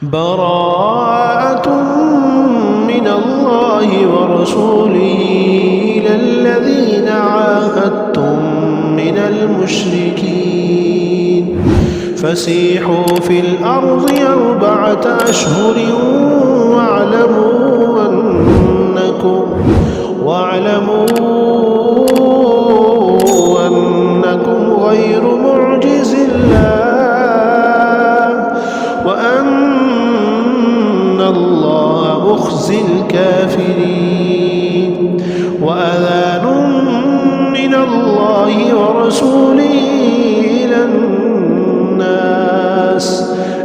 براءة من الله ورسوله إلى الذين عاهدتم من المشركين فسيحوا في الأرض 4 أشهر واعلموا أنكم غير معجز الله وأن الله مخزي الكافرين وأذان من الله ورسوله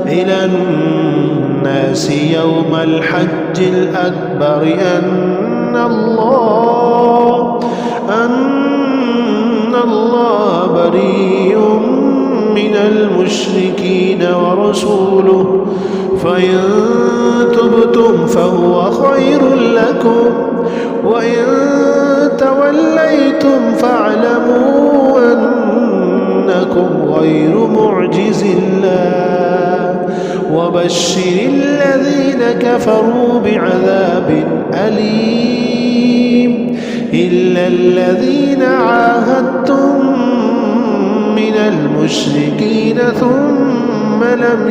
إلى الناس يوم الحج الأكبر أن الله بريء من المشركين ورسوله فإن تبتم فهو خير لكم وإن توليتم فاعلموا أنكم غير معجز الله وبشر الذين كفروا بعذاب أليم إلا الذين عاهدتم من المشركين ثم لم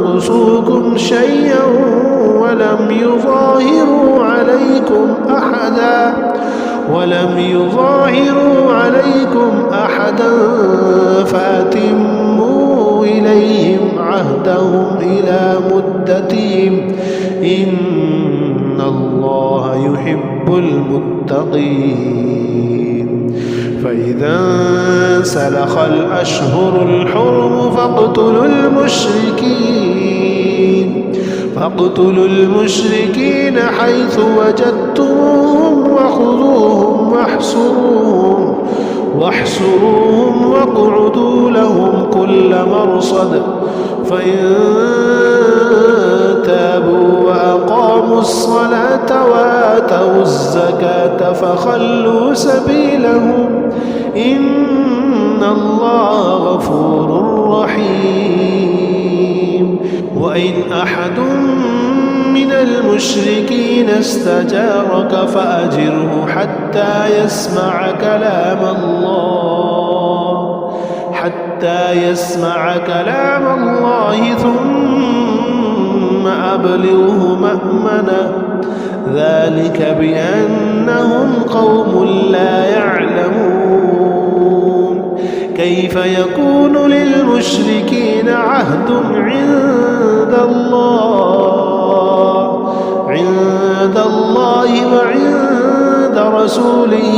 ينقصوكم شيئا ولم يظاهروا عليكم أحدا فأتموا إليهم عهدهم إلى مدتهم إن الله يحب المتقين فإذا انسلخ الأشهر الحرم فاقتلوا المشركين حيث وجدتموهم وخذوهم واحصروهم واقعدوا لهم كل مرصد فإن تابوا وأقاموا الصلاة وآتوا الزكاة فخلوا سبيلهم إن الله غفور رحيم وإن أحد من المشركين استجارك فأجره حتى يسمع كلام الله ثم أبلغه مأمنه ذلك بأنهم قوم لا يعلمون كيف يكون للمشركين عهد عند الله وعند رسوله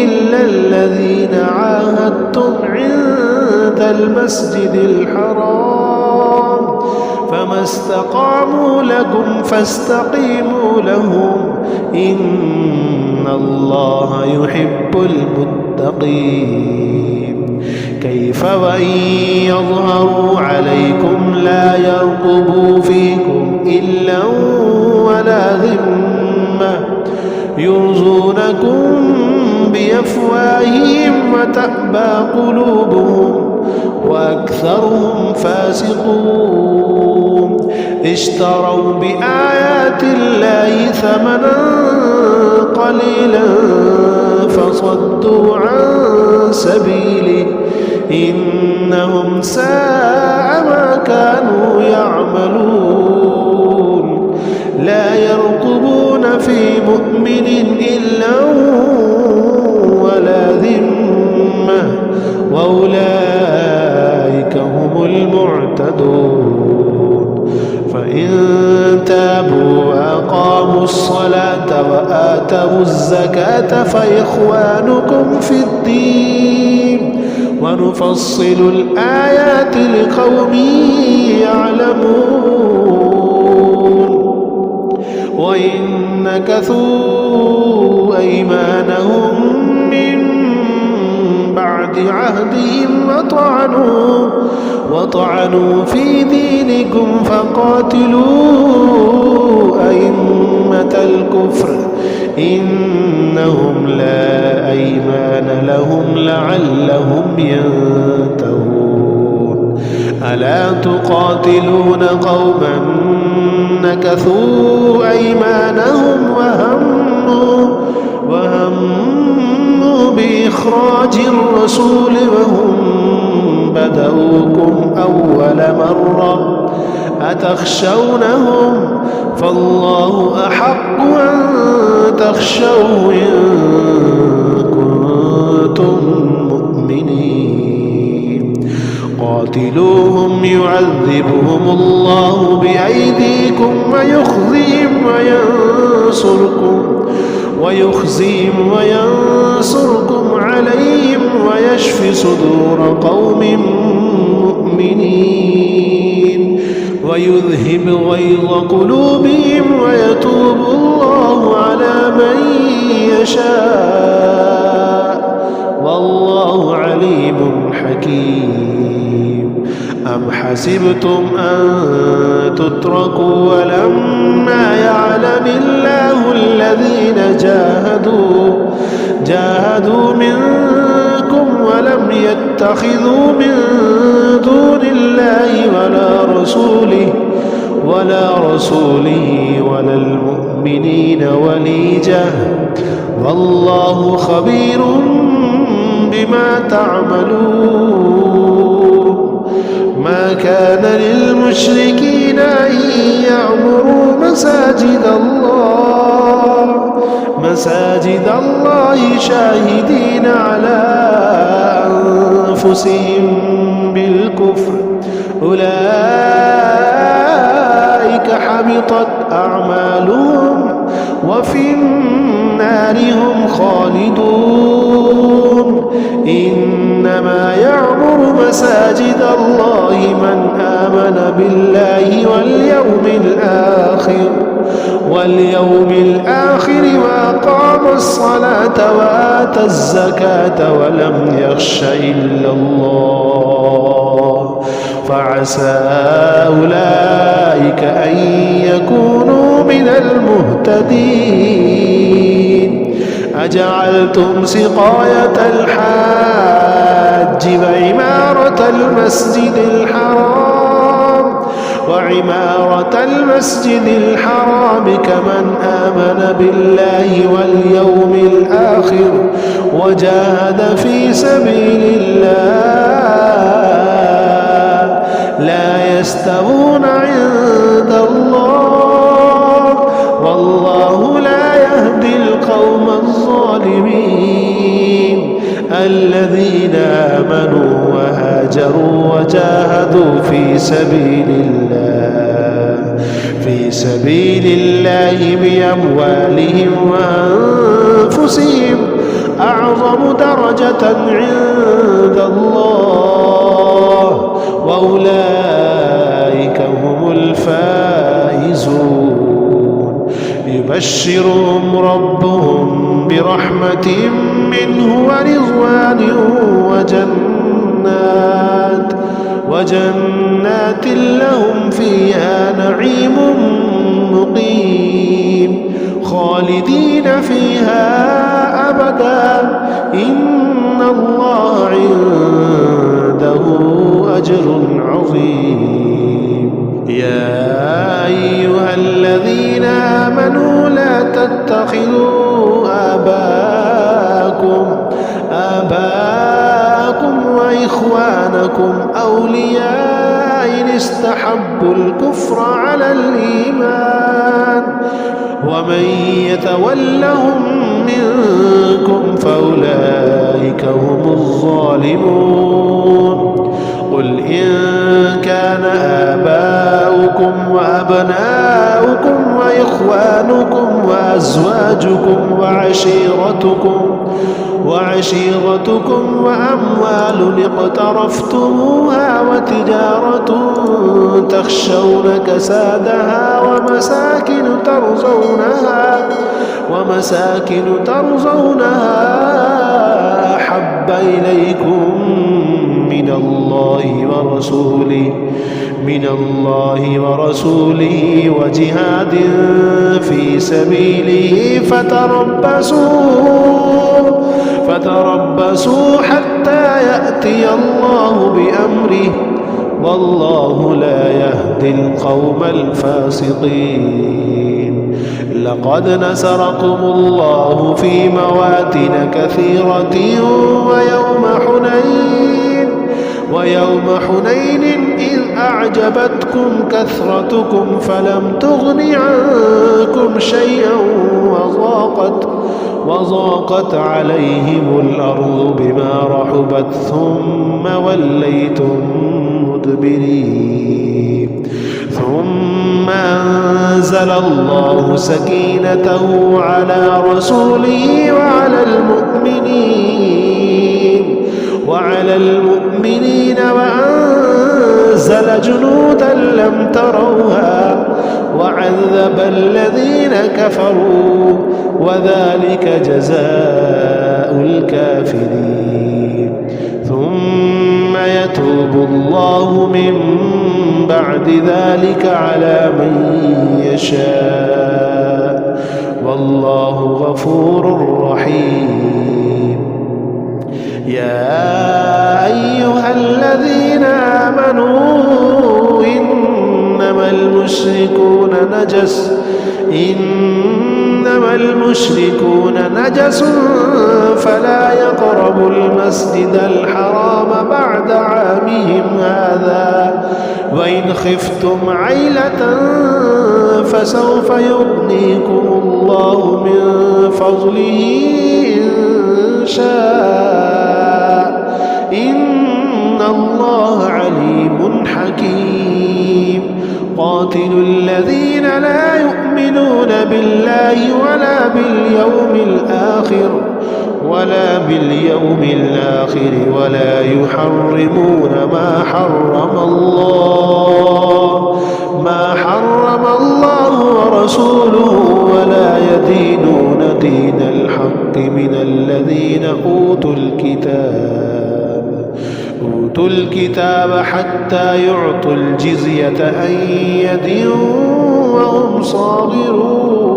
إلا الذين عاهدتم عند المسجد الحرام فما استقاموا لكم فاستقيموا لهم إن الله يحب المتقين كيف وإن يظهروا عليكم لا يرقبوا فيكم إلا ولا ذمة يرضونكم بأفواههم وتأبى قلوبهم وأكثرهم فاسقون اشتروا بآيات الله ثمنا قليلا فصدوا عن سبيله إنهم ساء ما كانوا يعملون لا يرقبون في مؤمن إلا ولا ذمة وأولئك هم المعتدون فإن تابوا وأقاموا الصلاة وآتوا الزكاة فإخوانكم في الدين ونفصل الآيات لقوم يعلمون وإن نكثوا أيمانهم من بعد عهدهم وطعنوا في دينكم فقاتلوا أئمة الكفر إنهم لا أيمان لهم لعلهم ينتهون ألا تقاتلون قوما نكثوا أيمانهم وهموا بإخراج الرسول وهم بدؤوكم أول مرة أتخشونهم فالله أحق أن تخشوه إن كنتم مؤمنين قاتلوهم يعذبهم الله بأيديكم ويخزيهم وينصركم عليهم ويشف صدور قوم مؤمنين ويذهب غيظ قلوبهم ويتوب الله على من يشاء والله عليم حكيم أم حسبتم أن تتركوا ولما يعلم الله الذين جاهدوا منكم ولم يتخذوا من دون الله ولا رسوله ولا المؤمنين وليجة والله خبير بما تعملون ما كان للمشركين أن يعمروا مساجد الله شاهدين على أنفسهم بالكفر أولئك حبطت أعمالهم وفي النار هم خالدون إنما يعمر مساجد الله من آمن بالله واليوم الآخر وأقام الصلاة وآتى الزكاة ولم يخش إلا الله فعسى أولئك أن يكونوا من المهتدين أجعلتم سقاية الحاج وعمارة المسجد الحرام كمن آمن بالله واليوم الآخر وجاهد في سبيل الله لا يستوون عند الله والله لا يهدي القوم الظالمين الذين آمنوا وهاجروا وجاهدوا في سبيل الله بأموالهم وأنفسهم أعظم درجة عند الله وأولئك هم الفائزون يبشرهم ربهم برحمة منه ورضوان وجنات لهم فيها نعيم مقيم خالدين فيها أبدا إن الله عنده أجر عظيم يا أيها الذين آمنوا لا تتخذوا آباءكم وإخوانكم أولياء إن استحبوا الكفر على الإيمان ومن يتولهم منكم فأولئك هم الظالمون قل إن كان آباؤكم وأبناؤكم وإخوانكم وأزواجكم وعشيرتكم وأموال اقترفتموها وتجارة تخشون كسادها ومساكن ترضونها أحب إليكم من الله ورسوله وجهاد في سبيله فتربصوا حتى يأتي الله بأمره والله لا يهدي القوم الفاسقين. لقد نصركم الله في مواطن كثيرة ويوم حنين إذ أعجبتكم كثرتكم فلم تغن عنكم شيئا وضاقت عليهم الأرض بما رحبت ثم وليتم مدبرين. ثم أنزل الله سكينته على رسوله وعلى المؤمنين وأنزل جنودا لم تروها وعذب الذين كفروا وذلك جزاء الكافرين. ثم يتوب الله من بعد ذلك على من يشاء والله غفور رحيم. يا أيها الذين آمنوا إنما المشركون نجس فلا يقربوا المسجد الحرام بعد عامهم هذا وإن خفتم عيلة فسوف يغنيكم الله من فضله إن شاء إن الله عليم حكيم. قاتلوا الذين لا يؤمنون بالله ولا باليوم الآخر ولا يحرمون ما حرم الله ورسوله ولا يدينون دين الحق من الذين أوتوا الكتاب حتى يعطوا الجزية عن يد وهم صاغرون.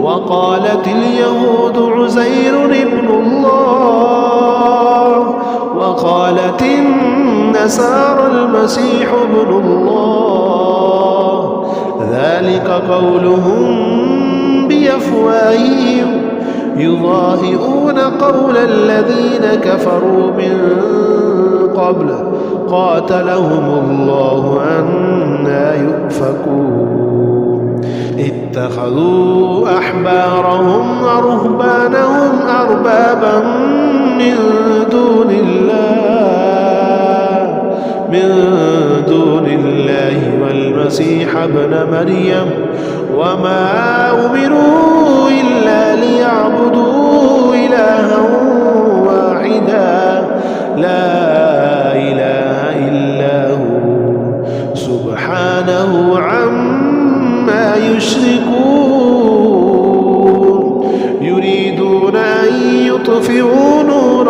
وقالت اليهود عزير ابن الله وقالت النصارى المسيح ابن الله ذلك قولهم بأفواههم يضاهئون قول الذين كفروا من قبل قاتلهم الله أنى يؤفكون. اتخذوا أحبارهم ورهبانهم أربابا من دون الله والمسيح ابن مريم وما أمروا إلا ليعبدوا إلها واحدا لا إله إلا هو سبحانه عما يشركون. يريدون أن يطفئوا نور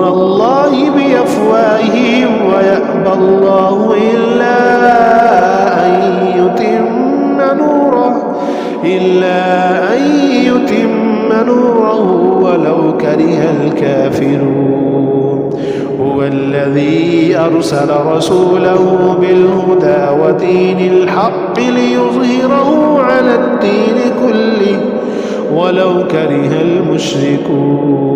الله بأفواههم ويأبى الله إلا أن يتم نوره ولو كره الكافرون. هو الذي أرسل رسوله بالهدى ودين الحق ليظهره على الدين كله ولو كره المشركون.